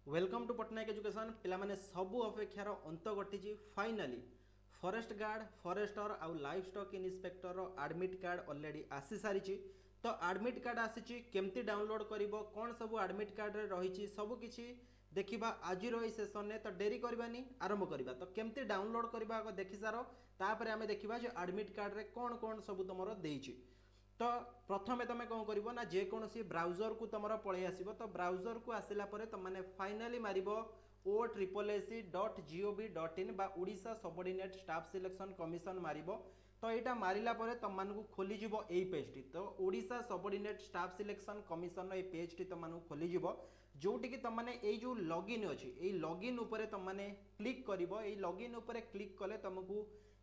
Welcome to Patnaik education पिलामाने सबू अपेक्षार अंत घटी फाइनाली फॉरेस्ट गार्ड फॉरेस्टर आउ life stock inspector admit card already आसी सारी तो एडमिट कार्ड आसी केमती डाउनलोड कर कौन सब एडमिट कार्ड रे रही सबकि देखा आज रही सेसन में तो डेरी करवानी आरंभ करवा तो केमती डाउनलोड करवा देखी सार तापर आम देखा एडमिट कार्ड रे कौन कौन सब तुम देती तो प्रथमे तुम कौन कर ना जेकोसी ब्राउजर को तुम पलि आस तो ब्राउजर को आसला तुमने फाइनाली मार OSSC.gov.in Odisha subordinate staff selection commission मार तो यहाँ मारा तुमको खोलीज यही पेजटी तो Odisha subordinate staff selection commission ये पेजटी तुमको खोलीज जोटि तुमने जो लॉगिन अच्छी ये लॉगिन उपरे तुमने क्लिक कर लॉगिन उपरे क्लिक कले तुमको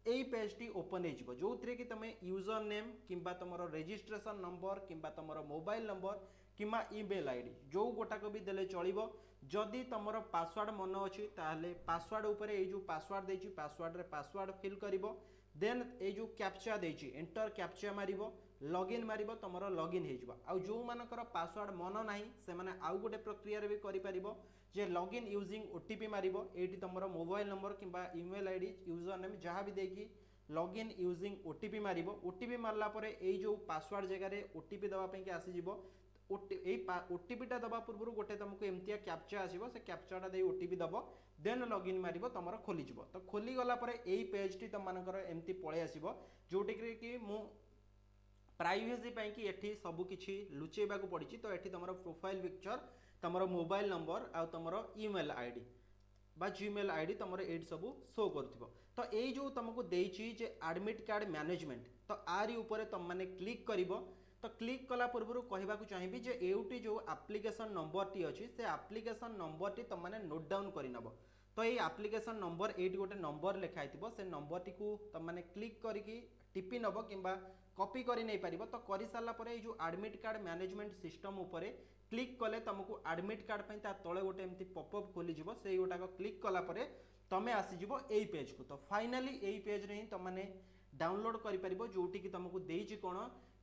यही पेजटी ओपन हो जो थे कि तुम यूजर नेम कि तुम रेजिस्ट्रेशन नंबर कि तुम मोबाइल नंबर कि ईमेल आईडी जो गोटाक भी देले चलो जदि तुम पासवर्ड मन अच्छी ताहले पासवर्ड उपरे जो पासवर्ड देछि पासवर्ड रे पासवर्ड फिल करिवो देन ये जो कैप्चा देछि एंटर कैप्चा मारिवो लॉगिन मारिवो तुमरो लॉगिन हो जाव आउ जो मानकर पासवर्ड मन नाही से माने आउ गोटे प्रक्रिया रे भी करि परिबो जे लॉगिन यूजिंग ओटीपी मारिवो एटी तुमरो मोबाइल नंबर किंबा ईमेल आईडी यूजर नेम जहाँ भी देकी लॉगिन यूजिंग ओटीपी मारिवो ओटीपी मारला परे ए जो पासवर्ड जगह रे ओटीपी दवा पे के आसी जिवो ओटीपीटा दबा पूर्व गोटे तुमको एमतिया कैप्चा आसो से कैप्चाटा दे ओटीपी दब देन लॉगिन मारिबो तुम खोलीज तो खोली गला परे एई पेजटी तुम मानकर एमती पळे आसीबो जोटी कि मु प्राइवेसी पाई कि एठी सब किछि लुचेबा को पड़ी तो एठी तुम प्रोफाइल पिक्चर तुम मोबाइल नंबर आ तुम ईमेल आईडी बा जीमेल आईडी तुम ये सब शो कर तो ये जो तुमको देछि जे एडमिट कार्ड मैनेजमेंट तो आरी ऊपर तुम माने क्लिक करिवो तो क्लिक कला पूर्व कहवा चाहिए जे एउटी जो एप्लिकेशन नंबर टी अच्छी से एप्लिकेशन नंबर टी तुम मैंने नोट डाउन करनब तो ये एप्लिकेशन नंबर ये गोटे नंबर लिखाई से नंबर टी को तुम मैंने क्लिक करके टिपि नब कि कॉपी कर नहीं पार तो कर सारापर जो एडमिट कार्ड मैनेजमेंट सिस्टम उपरे क्लिक कले तुमको एडमिट कार्ड पर तले गोटे एमती पॉपअप खोलीज से गोटाक क्लिक कलापर तुम आसीज यही पेज को तो फाइनाली यही पेज रे ही तुमने डाउनलोड कर जोटी कि तुमको देछि कौन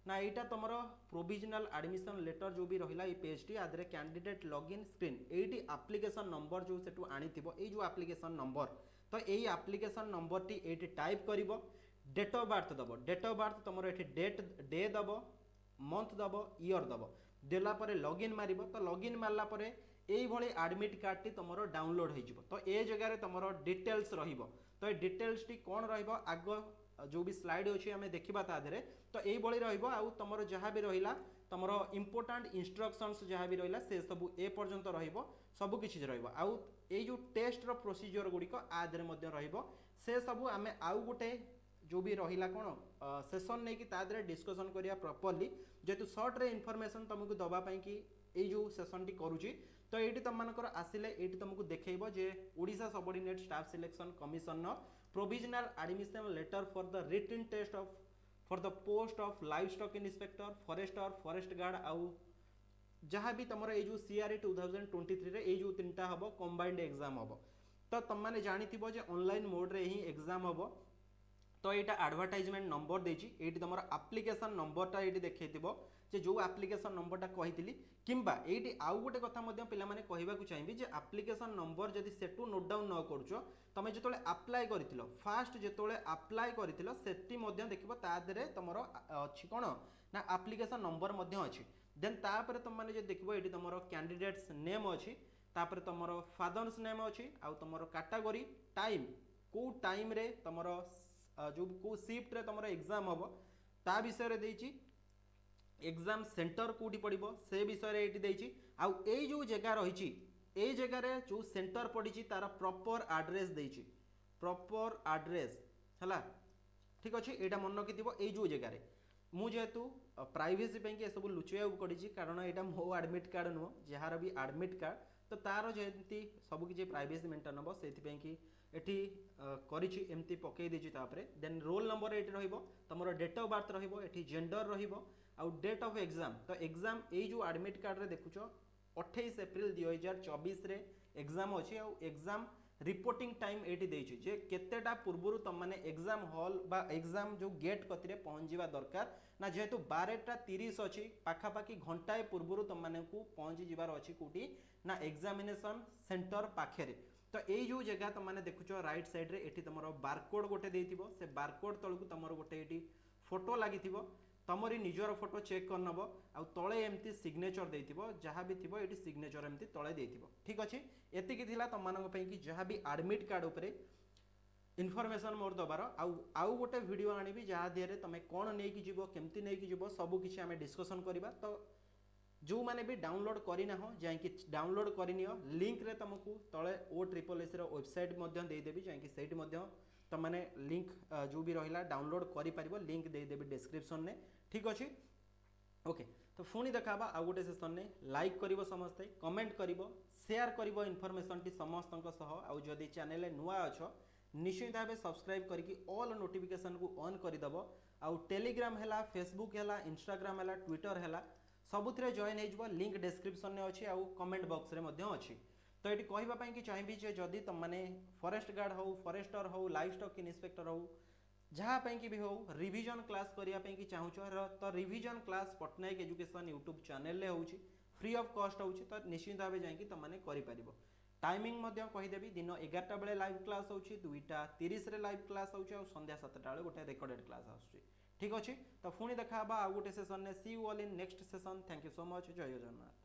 ना यहाँ तुम प्रोविजनल एडमिशन लेटर जो भी रहा ये पेजटी आदि कैंडिडेट लॉगिन स्क्रीन ये एप्लिकेशन नंबर जो सेठू आनी ये जो एप्लिकेशन नंबर तो यही एप्लिकेशन नंबर टी ये टाइप कर डेट ऑफ बर्थ दब डेट ऑफ बर्थ तुम ये डेट डे दब मंथ दब ईयर दब देलापर लॉगिन मार तो लॉगिन मारला यही एडमिट कार्ड टी तुम डाउनलोड हो तो ये जगह तुम डिटेल्स रहिबो तो ये डिटेल्स टी कौन रहिबो आग जो भी स्लाइड अच्छी आम देखा तादे तो यही रम जहाँ भी रहा तुम इम्पोर्टाट इन्स्ट्रक्शंस जहाँ भी रहा से सब ए पर्यंत सबकि आउ जो टेस्ट रो प्रोसीजर गुड़िक आदि से सब आम आउ गोटे जो भी रहा कौन सेसन नहीं कि तादे डिस्कसन करिया प्रॉपर्ली जेतु शॉर्ट रे इन्फॉर्मेशन तुमको दवाई कि ये जो सेसन टी करुच्ची तो ये तुम मानकर आसिले ये तुमको देखो जे Odisha subordinate staff selection commission provisional admission letter for the written test of for the post of livestock inspector forester forest guard आउ जहाँ भी तुम ये CRE 2023 रे ये जो तीनटा हम कंबाइंड एग्जाम हम तो तुम मैंने जानी ऑनलाइन मोड रे ही एग्जाम हम तो यहाँ एडवर्टाइजमेंट नंबर देछि एटी तुम एप्लिकेशन नंबरटा ये देखी जे जो एप्लिकेशन नंबरटा कही किंबा ये आउ गोटे कथा पे कहवाक चाहिए जे एप्लिकेशन नंबर जदि सेटू नोट डाउन न कर तुम जो अप्लाई कर फास्ट जो अप्लाई कर देखो तादे तुम अच्छी कौन ना एप्लिकेशन नंबर अच्छी देन तापर तुम मैंने देखो ये तुम कैंडिडेट्स नेम अच्छी तापर तुम फादर्स नेम अच्छी आउ तुम कैटेगरी टाइम को टाइम रे तुम जो को शिफ्ट रे तुम एग्जाम हम ता विषय देछि एग्जाम सेंटर कौटी पड़ो से विषय ये आउ ए जो जगह रही ए जगह जो सेंटर पड़ी तार प्रॉपर एड्रेस देछि प्रॉपर एड्रेस है ठीक अच्छे यहाँ मन रखी थी जो जगह मु जेहेतु प्राइवेसी पे सब लुचेवा पड़ी कारण यहाँ मो एडमिट कार्ड नुह जार भी एडमिट कार्ड तो तार जमी सबकि प्राइवेसी मेंटेन हम से एटी करमती पकई देपर देन रोल नंबर ये तुम डेट ऑफ बर्थ रही जेंडर रु डेट ऑफ एग्जाम तो एग्जाम ये जो एडमिट कार्ड रे देखुच 28 एप्रिल 2024 रे एग्जाम अच्छी एग्जाम रिपोर्टिंग टाइम ये देछि जे केतेटा पूर्वरु तुम माने एग्जाम हॉल बा एग्जाम जो गेट कतिरे पहुंच जावा दरकार ना जेहेतु 12:30 अछि पाखापाखि घंटाए पूर्वरु तुम माने को पहुंच जिवार अछि कोठी ना एग्जामिनेशन सेंटर पाखेरे तो यही जो जगह तुम मैंने देखुच राइट साइड रे एठी तुम बारकोड गोटे देइथिबो से बारकोड तळकु तुमर गोटे एठी फोटो लागिथिबो तमरी निजर फोटो चेक कर नब आ तळे एमती सिग्नेचर देइथिबो जहाँ भी थिबो एठी सिग्नेचर एमती तळे देइथिबो ठीक अछि एतिकी थिला तुम मानक पई कि जहाँ भी एडमिट कार्ड उपरे इनफॉरमेशन मोर दबार आउ गोटे वीडियो आनिबी जहाँ दिहरे तुम कोन नेकी जीवो केमती नेकी जीवो सब किछि आमे डिस्कशन करिबा तो जो मैंने भी डाउनलोड करना हो जाकि डाउनलोड करनियो लिंक रे तुमको तले OSSS वेबसाइट देदेवि जाकि सैटी तुम मैंने लिंक जो भी रहा डाउनलोड कर लिंक देदेवि डिस्क्रिप्शन में ठीक अच्छे ओके तो पुणी देखा आउ गोटे सेसन में लाइक करिवो समस्ते कमेंट करिवो शेयर करिवो इनफॉरमेशन टी समस्त आउ जदि चैनल नुआ अछ निश्चित भाव सब्सक्राइब करके ऑल नोटिफिकेशन को ऑन करदेव आउ टेलीग्राम है फेसबुक है इंस्टाग्राम है ट्विटर है सबुथिरे जॉइन हो लिंक डिस्क्रिप्शन में अच्छी आउ कमेंट बॉक्स रे अच्छी तो ये कहवाई कि चाहिए जे जदि तुम मैंने फॉरेस्ट गार्ड हो फॉरेस्टर हो लाइफ स्टॉक इन्स्पेक्टर हो जहाँपाई कि भी हो रिविजन क्लास करने की चाहूच तो revision class Pattanaik education YouTube channel हो फ्री ऑफ कॉस्ट हो तो निश्चित भाव जाकि तुम मैंने कर टाइमिंग कहीदेवी दिन 11टा बेले लाइव क्लास हो 2:30 लाइव क्लास हो संध्या 7टा बेले गोटे रेकर्डेड क्लास आसूँ ठीक अच्छे तो पुणी देखा आउ गोटे सेसन में see you all in next session thank you so much जय जगन्नाथ।